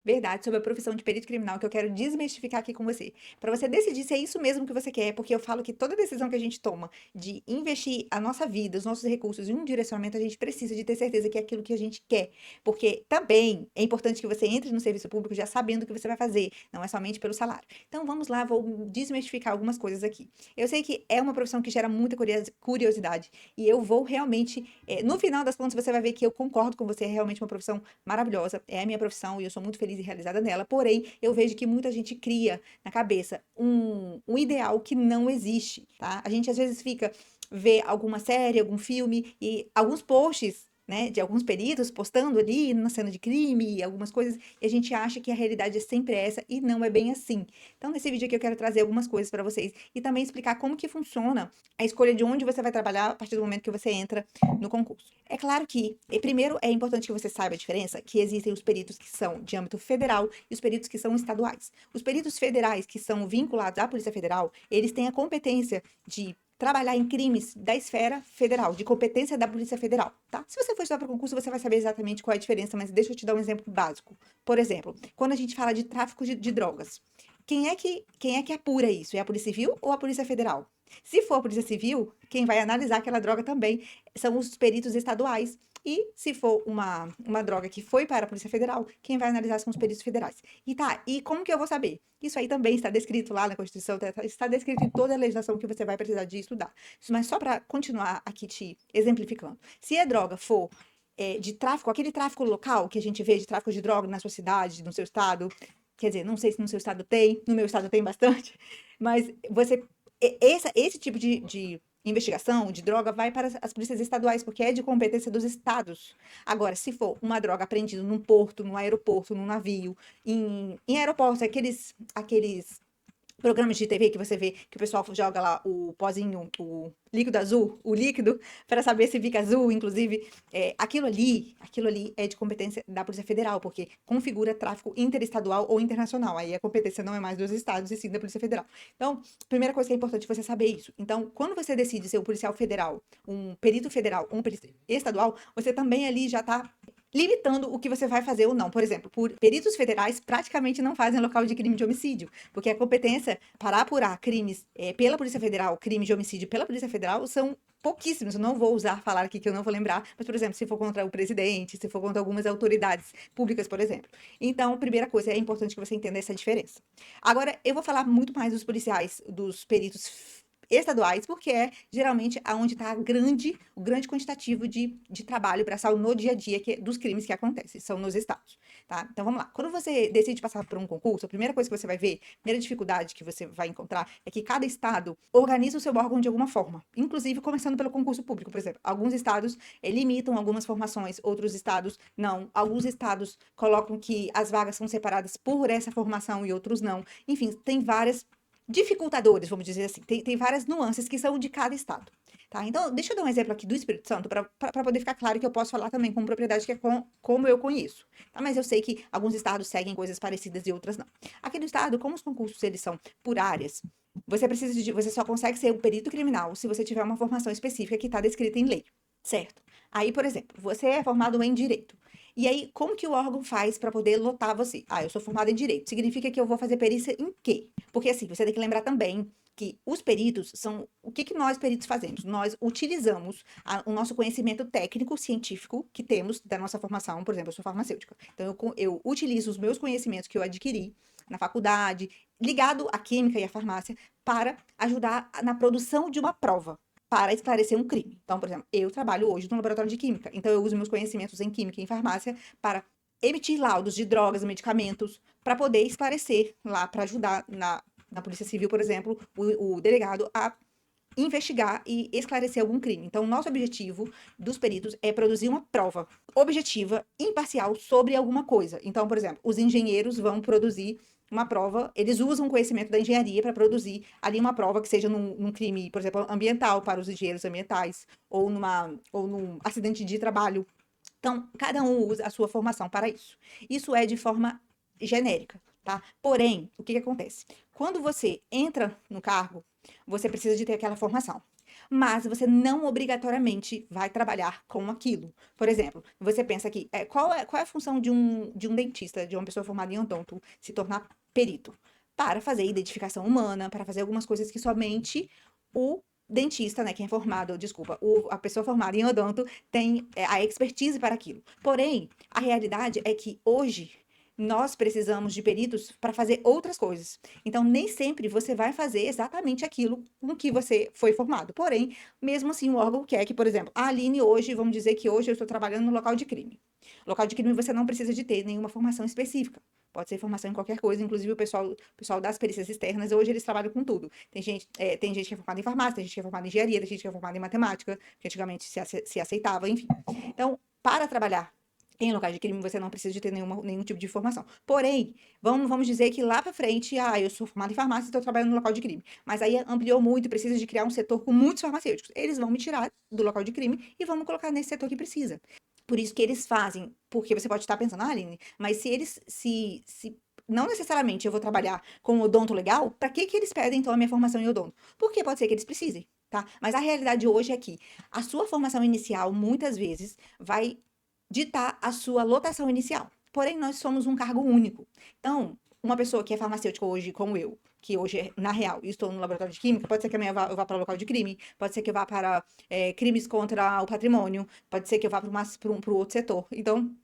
verdade sobre a profissão de perito criminal que eu quero desmistificar aqui com você. Para você decidir se é isso mesmo que você quer, porque eu falo que toda decisão que a gente toma de investir a nossa vida, os nossos recursos em um direcionamento, a gente precisa de ter certeza que é aquilo que a gente quer. Porque também é importante que você entre no serviço público já sabendo o que você vai fazer, não é somente pelo salário. Então vamos lá, vou desmistificar algumas coisas aqui. Eu sei que é uma profissão que gera muita curiosidade e eu vou realmente, no final das contas, você vai ver que eu concordo com você, é realmente uma profissão maravilhosa, é a minha profissão e eu sou muito feliz e realizada nela, porém, eu vejo que muita gente cria na cabeça um ideal que não existe, tá? A gente às vezes vê alguma série, algum filme e alguns posts, né, de alguns peritos postando ali na cena de crime, algumas coisas, e a gente acha que a realidade é sempre essa e não é bem assim. Então, nesse vídeo aqui eu quero trazer algumas coisas para vocês e também explicar como que funciona a escolha de onde você vai trabalhar a partir do momento que você entra no concurso. É claro que, primeiro, é importante que você saiba a diferença, que existem os peritos que são de âmbito federal e os peritos que são estaduais. Os peritos federais que são vinculados à Polícia Federal, eles têm a competência de trabalhar em crimes da esfera federal, de competência da Polícia Federal, tá? Se você for estudar para concurso, você vai saber exatamente qual é a diferença, mas deixa eu te dar um exemplo básico. Por exemplo, quando a gente fala de tráfico de drogas, quem é que apura isso? É a Polícia Civil ou a Polícia Federal? Se for a Polícia Civil, quem vai analisar aquela droga também são os peritos estaduais. E se for uma droga que foi para a Polícia Federal, quem vai analisar são os peritos federais. E tá, e como que eu vou saber? Isso aí também está descrito lá na Constituição, está descrito em toda a legislação que você vai precisar de estudar. Mas só para continuar aqui te exemplificando. Se a droga for de tráfico, aquele tráfico local que a gente vê de tráfico de droga na sua cidade, no seu estado, quer dizer, não sei se no seu estado tem, no meu estado tem bastante, mas esse tipo de investigação de droga vai para as polícias estaduais, porque é de competência dos estados. Agora, se for uma droga apreendida num porto, num aeroporto, num navio, em aeroportos, aqueles programas de TV que você vê que o pessoal joga lá o pozinho, o líquido azul, o líquido, para saber se fica azul, inclusive, aquilo ali é de competência da Polícia Federal, porque configura tráfico interestadual ou internacional. Aí a competência não é mais dos estados e sim da Polícia Federal. Então, primeira coisa que é importante você saber isso. Então, quando você decide ser um policial federal, um perito federal, um perito estadual, você também ali já está limitando o que você vai fazer ou não. Por exemplo, peritos federais praticamente não fazem local de crime de homicídio, porque a competência para apurar crimes pela Polícia Federal, crime de homicídio pela Polícia Federal, são pouquíssimos. Eu não vou usar falar aqui que eu não vou lembrar, mas, por exemplo, se for contra o presidente, se for contra algumas autoridades públicas, por exemplo. Então, primeira coisa, é importante que você entenda essa diferença. Agora, eu vou falar muito mais dos policiais, dos peritos estaduais, porque é geralmente aonde está o grande quantitativo de trabalho braçal no dia a dia dos crimes que acontecem, são nos estados, tá? Então vamos lá. Quando você decide passar por um concurso, a primeira coisa que você vai ver, a primeira dificuldade que você vai encontrar é que cada estado organiza o seu órgão de alguma forma, inclusive começando pelo concurso público, por exemplo. Alguns estados limitam algumas formações, outros estados não. Alguns estados colocam que as vagas são separadas por essa formação e outros não. Enfim, tem várias dificultadores, vamos dizer assim. Tem várias nuances que são de cada estado. Tá? Então, deixa eu dar um exemplo aqui do Espírito Santo, para poder ficar claro que eu posso falar também com propriedade, que é como eu conheço. Tá? Mas eu sei que alguns estados seguem coisas parecidas e outras não. Aqui no estado, como os concursos eles são por áreas, você só consegue ser um perito criminal se você tiver uma formação específica que está descrita em lei, certo? Aí, por exemplo, você é formado em direito. E aí, como que o órgão faz para poder lotar você? Ah, eu sou formada em direito. Significa que eu vou fazer perícia em quê? Porque assim, você tem que lembrar também que os peritos são. O que nós peritos fazemos? Nós utilizamos o nosso conhecimento técnico, científico, que temos da nossa formação. Por exemplo, eu sou farmacêutica. Então, eu utilizo os meus conhecimentos que eu adquiri na faculdade, ligado à química e à farmácia, para ajudar na produção de uma prova para esclarecer um crime. Então, por exemplo, eu trabalho hoje no laboratório de química, então eu uso meus conhecimentos em química e em farmácia para emitir laudos de drogas, medicamentos, para poder esclarecer lá, para ajudar na Polícia Civil, por exemplo, o delegado a investigar e esclarecer algum crime. Então, nosso objetivo dos peritos é produzir uma prova objetiva, imparcial sobre alguma coisa. Então, por exemplo, os engenheiros vão produzir uma prova, eles usam o conhecimento da engenharia para produzir ali uma prova que seja num crime, por exemplo, ambiental para os engenheiros ambientais, ou num acidente de trabalho. Então, cada um usa a sua formação para isso. Isso é de forma genérica, tá? Porém, o que acontece? Quando você entra no cargo, você precisa de ter aquela formação. mas você não obrigatoriamente vai trabalhar com aquilo. Por exemplo, você pensa aqui, qual é a função de um dentista, de uma pessoa formada em odonto, se tornar perito? Para fazer identificação humana, para fazer algumas coisas que somente o dentista, né, quem é formado, desculpa, a pessoa formada em odonto tem a expertise para aquilo. Porém, a realidade é que hoje nós precisamos de peritos para fazer outras coisas. Então, nem sempre você vai fazer exatamente aquilo com que você foi formado. Porém, mesmo assim, o órgão quer que, por exemplo, a Aline hoje, vamos dizer que hoje eu estou trabalhando no local de crime. Local de crime você não precisa de ter nenhuma formação específica. Pode ser formação em qualquer coisa, inclusive o pessoal das perícias externas, hoje eles trabalham com tudo. Tem gente que é formada em farmácia, tem gente que é formada em engenharia, tem gente que é formada em matemática, que antigamente se aceitava, enfim. Então, para trabalhar em locais de crime, você não precisa de ter nenhum tipo de formação. Porém, vamos dizer que lá pra frente, eu sou formada em farmácia e estou trabalhando no local de crime. Mas aí ampliou muito e precisa de criar um setor com muitos farmacêuticos. Eles vão me tirar do local de crime e vão me colocar nesse setor que precisa. Por isso que eles fazem, porque você pode estar pensando, Aline, mas se eles se não necessariamente eu vou trabalhar com odonto legal, para que eles pedem então a minha formação em odonto? Porque pode ser que eles precisem, tá? Mas a realidade hoje é que a sua formação inicial muitas vezes vai ditar a sua lotação inicial. Porém, nós somos um cargo único. Então, uma pessoa que é farmacêutica hoje, como eu, que hoje, na real, estou no laboratório de química, pode ser que amanhã eu vá para o local de crime, pode ser que eu vá para crimes contra o patrimônio, pode ser que eu vá para um outro setor. Então,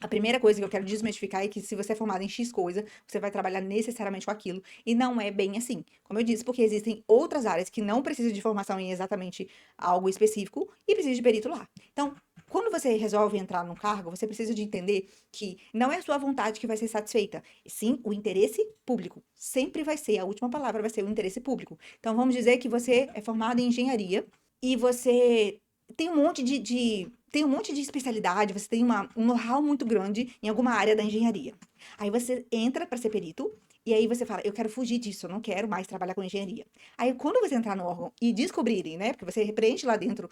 a primeira coisa que eu quero desmistificar é que se você é formado em X coisa, você vai trabalhar necessariamente com aquilo. E não é bem assim. Como eu disse, porque existem outras áreas que não precisam de formação em exatamente algo específico e precisa de perito lá. Então, quando você resolve entrar num cargo, você precisa de entender que não é a sua vontade que vai ser satisfeita, e sim o interesse público. Sempre vai ser, a última palavra vai ser o interesse público. Então, vamos dizer que você é formado em engenharia e você tem um monte de especialidade, você tem um know-how muito grande em alguma área da engenharia. Aí você entra para ser perito e aí você fala, eu quero fugir disso, eu não quero mais trabalhar com engenharia. Aí quando você entrar no órgão e descobrirem, né, porque você preenche lá dentro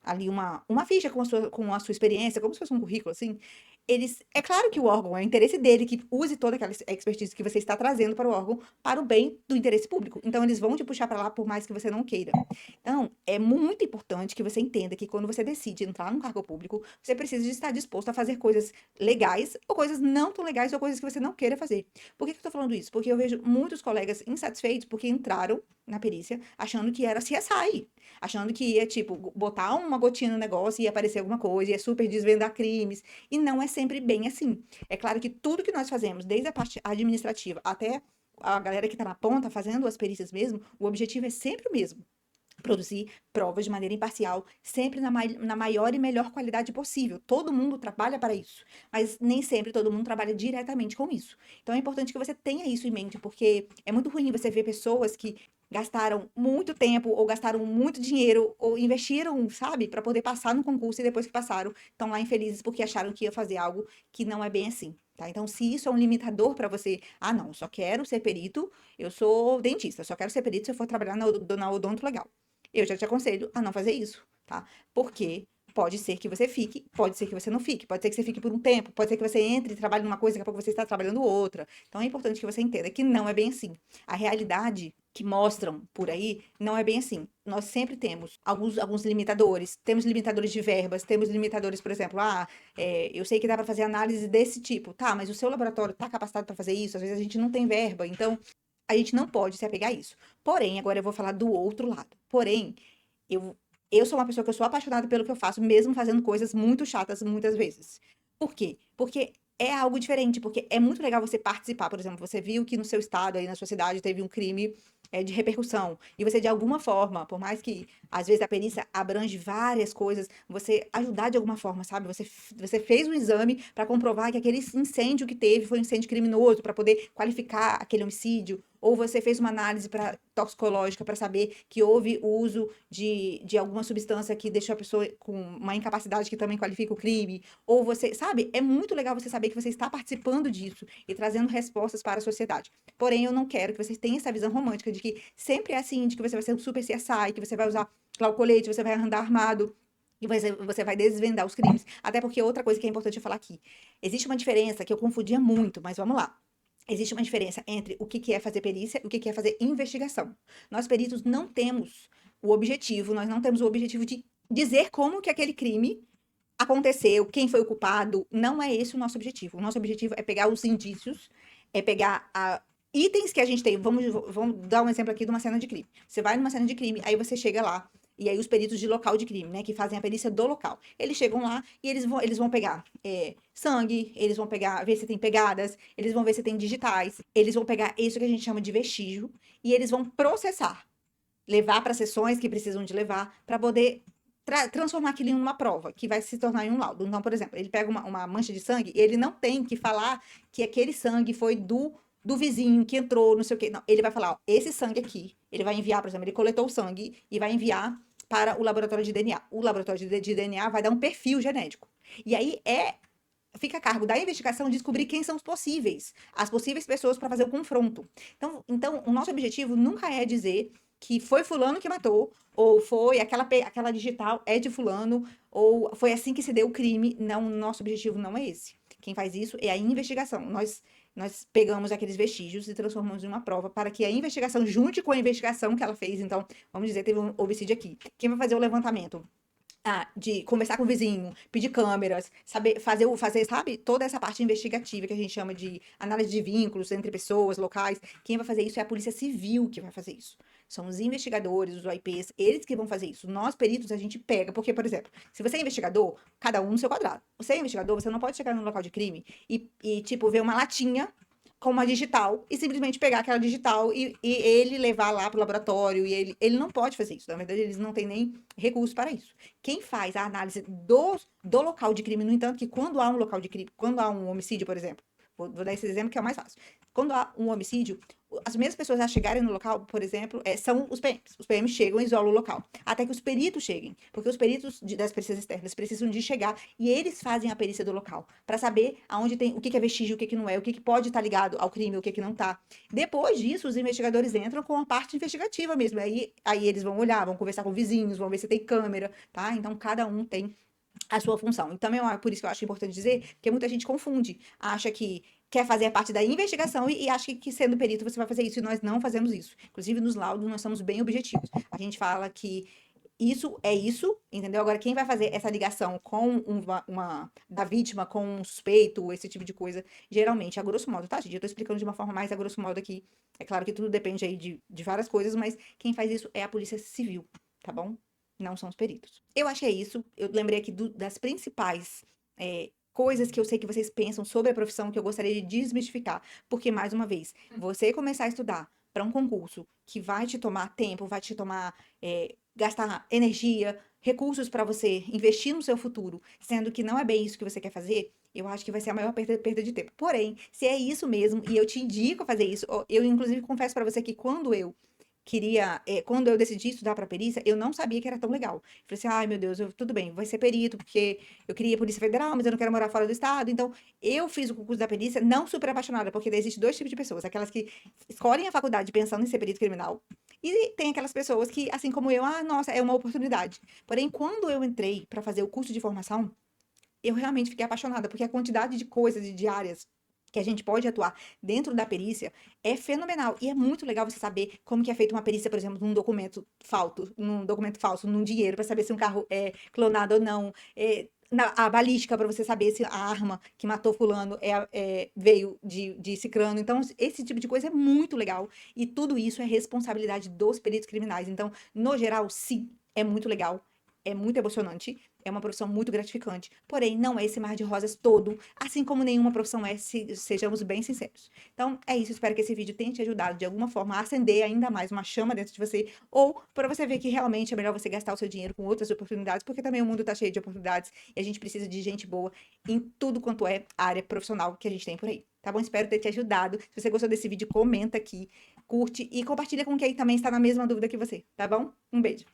ali uma ficha com a sua experiência, como se fosse um currículo, assim, é claro que o órgão, é o interesse dele que use toda aquela expertise que você está trazendo para o órgão para o bem do interesse público. Então, eles vão te puxar para lá por mais que você não queira. Então, é muito importante que você entenda que quando você decide entrar num cargo público, você precisa de estar disposto a fazer coisas legais ou coisas não tão legais ou coisas que você não queira fazer. Por que que eu tô falando isso? Porque eu vejo muitos colegas insatisfeitos porque entraram na perícia achando que era CSI, achando que ia, tipo, botar uma gotinha no negócio e ia aparecer alguma coisa, ia super desvendar crimes, e não é sempre bem assim. É claro que tudo que nós fazemos, desde a parte administrativa até a galera que está na ponta fazendo as perícias mesmo, o objetivo é sempre o mesmo: produzir provas de maneira imparcial, sempre na maior e melhor qualidade possível. Todo mundo trabalha para isso, mas nem sempre todo mundo trabalha diretamente com isso. Então é importante que você tenha isso em mente, porque é muito ruim você ver pessoas que gastaram muito tempo ou gastaram muito dinheiro ou investiram, sabe, para poder passar no concurso e depois que passaram, estão lá infelizes porque acharam que ia fazer algo que não é bem assim. Tá? Então, se isso é um limitador para você, não, eu só quero ser perito, eu sou dentista, eu só quero ser perito se eu for trabalhar na odonto legal. Eu já te aconselho a não fazer isso, tá? Porque pode ser que você fique, pode ser que você não fique, pode ser que você fique por um tempo, pode ser que você entre e trabalhe numa coisa, daqui a pouco você está trabalhando outra. Então é importante que você entenda que não é bem assim. A realidade que mostram por aí não é bem assim. Nós sempre temos alguns limitadores. Temos limitadores de verbas, temos limitadores, por exemplo, eu sei que dá para fazer análise desse tipo, tá, mas o seu laboratório está capacitado para fazer isso? Às vezes a gente não tem verba, então a gente não pode se apegar a isso. Porém, agora eu vou falar do outro lado. Porém, eu, eu sou uma pessoa que eu sou apaixonada pelo que eu faço, mesmo fazendo coisas muito chatas muitas vezes. Por quê? Porque é algo diferente, porque é muito legal você participar. Por exemplo, você viu que no seu estado, aí na sua cidade, teve um crime de repercussão. E você, de alguma forma, por mais que às vezes a perícia abrange várias coisas, você ajudar de alguma forma, sabe? Você fez um exame para comprovar que aquele incêndio que teve foi um incêndio criminoso, para poder qualificar aquele homicídio. Ou você fez uma análise toxicológica para saber que houve o uso de alguma substância que deixou a pessoa com uma incapacidade que também qualifica o crime. Ou você, sabe? É muito legal você saber que você está participando disso e trazendo respostas para a sociedade. Porém, eu não quero que vocês tenham essa visão romântica de que sempre é assim, de que você vai ser um super CSI, que você vai usar lá o colete, você vai andar armado. E você vai desvendar os crimes. Até porque outra coisa que é importante eu falar aqui. Existe uma diferença que eu confundia muito, mas vamos lá. Existe uma diferença entre o que é fazer perícia e o que é fazer investigação. Nós, peritos, não temos o objetivo, nós não temos o objetivo de dizer como que aquele crime aconteceu, quem foi o culpado. Não é esse o nosso objetivo. O nosso objetivo é pegar os indícios, é pegar itens que a gente tem. Vamos dar um exemplo aqui de uma cena de crime. Você vai numa cena de crime, aí você chega lá, e aí os peritos de local de crime, né, que fazem a perícia do local. Eles chegam lá e eles vão pegar sangue, eles vão pegar, ver se tem pegadas, eles vão ver se tem digitais, eles vão pegar isso que a gente chama de vestígio, e eles vão processar, levar para sessões que precisam de levar, para poder transformar aquilo em uma prova, que vai se tornar em um laudo. Então, por exemplo, ele pega uma mancha de sangue, ele não tem que falar que aquele sangue foi do vizinho que entrou, não sei o quê. Não, ele vai falar, ó, esse sangue aqui, ele vai enviar, por exemplo, ele coletou o sangue e vai enviar para o laboratório de DNA. O laboratório de DNA vai dar um perfil genético. E aí fica a cargo da investigação descobrir quem são as possíveis pessoas para fazer o confronto. Então, o nosso objetivo nunca é dizer que foi fulano que matou, ou foi aquela digital é de fulano, ou foi assim que se deu o crime. Não, nosso objetivo não é esse. Quem faz isso é a investigação. Nós pegamos aqueles vestígios e transformamos em uma prova para que a investigação, junte com a investigação que ela fez, então, vamos dizer, teve um homicídio aqui. Quem vai fazer o levantamento? De conversar com o vizinho, pedir câmeras, saber fazer, sabe, toda essa parte investigativa que a gente chama de análise de vínculos entre pessoas, locais. Quem vai fazer isso é a Polícia Civil que vai fazer isso. São os investigadores, os OIPs, eles que vão fazer isso. Nós, peritos, a gente pega, porque, por exemplo, se você é investigador, cada um no seu quadrado. Você é investigador, você não pode chegar num local de crime tipo, ver uma latinha com uma digital e simplesmente pegar aquela digital e ele levar lá para o laboratório. E ele não pode fazer isso. Na verdade, eles não têm nem recurso para isso. Quem faz a análise do local de crime, no entanto, que quando há um local de crime, quando há um homicídio, por exemplo, vou dar esse exemplo que é o mais fácil. Quando há um homicídio, as mesmas pessoas a chegarem no local, por exemplo, são os PMs. Os PMs chegam e isolam o local. Até que os peritos cheguem. Porque os peritos das perícias externas precisam de chegar e eles fazem a perícia do local. Para saber aonde tem, o que é vestígio, o que não é, o que pode estar ligado ao crime, o que não está. Depois disso, os investigadores entram com a parte investigativa mesmo. Aí eles vão olhar, vão conversar com vizinhos, vão ver se tem câmera, tá? Então, cada um tem a sua função. E também por isso que eu acho importante dizer, porque muita gente confunde, acha que quer fazer a parte da investigação e acha que sendo perito você vai fazer isso, e nós não fazemos isso. Inclusive, nos laudos, nós somos bem objetivos. A gente fala que isso é isso, entendeu? Agora, quem vai fazer essa ligação com da vítima com um suspeito, esse tipo de coisa, geralmente, a grosso modo, tá, gente? Eu tô explicando de uma forma mais a grosso modo aqui. É claro que tudo depende aí de várias coisas, mas quem faz isso é a Polícia Civil, tá bom? Não são os peritos. Eu acho que é isso. Eu lembrei aqui das principais coisas que eu sei que vocês pensam sobre a profissão que eu gostaria de desmistificar. Porque, mais uma vez, você começar a estudar para um concurso que vai te tomar tempo, vai te tomar, gastar energia, recursos para você investir no seu futuro, sendo que não é bem isso que você quer fazer, eu acho que vai ser a maior perda de tempo. Porém, se é isso mesmo, e eu te indico a fazer isso, eu inclusive confesso para você que quando eu decidi estudar para perícia, eu não sabia que era tão legal. Falei assim, ai meu Deus, tudo bem, vou ser perito, porque eu queria Polícia Federal, mas eu não quero morar fora do estado. Então, eu fiz o concurso da perícia não super apaixonada, porque existem dois tipos de pessoas: aquelas que escolhem a faculdade pensando em ser perito criminal, e tem aquelas pessoas que, assim como eu, nossa, é uma oportunidade. Porém, quando eu entrei para fazer o curso de formação, eu realmente fiquei apaixonada, porque a quantidade de coisas e de áreas que a gente pode atuar dentro da perícia é fenomenal. E é muito legal você saber como que é feita uma perícia, por exemplo, num documento falso, num dinheiro, para saber se um carro é clonado ou não. A balística, para você saber se a arma que matou fulano veio de cicrano. Então, esse tipo de coisa é muito legal. E tudo isso é responsabilidade dos peritos criminais. Então, no geral, sim, é muito legal. É muito emocionante, é uma profissão muito gratificante, porém não é esse mar de rosas todo, assim como nenhuma profissão é, sejamos bem sinceros. Então é isso, espero que esse vídeo tenha te ajudado de alguma forma a acender ainda mais uma chama dentro de você, ou para você ver que realmente é melhor você gastar o seu dinheiro com outras oportunidades, porque também o mundo tá cheio de oportunidades e a gente precisa de gente boa em tudo quanto é área profissional que a gente tem por aí. Tá bom? Espero ter te ajudado. Se você gostou desse vídeo, comenta aqui, curte e compartilha com quem também está na mesma dúvida que você, tá bom? Um beijo.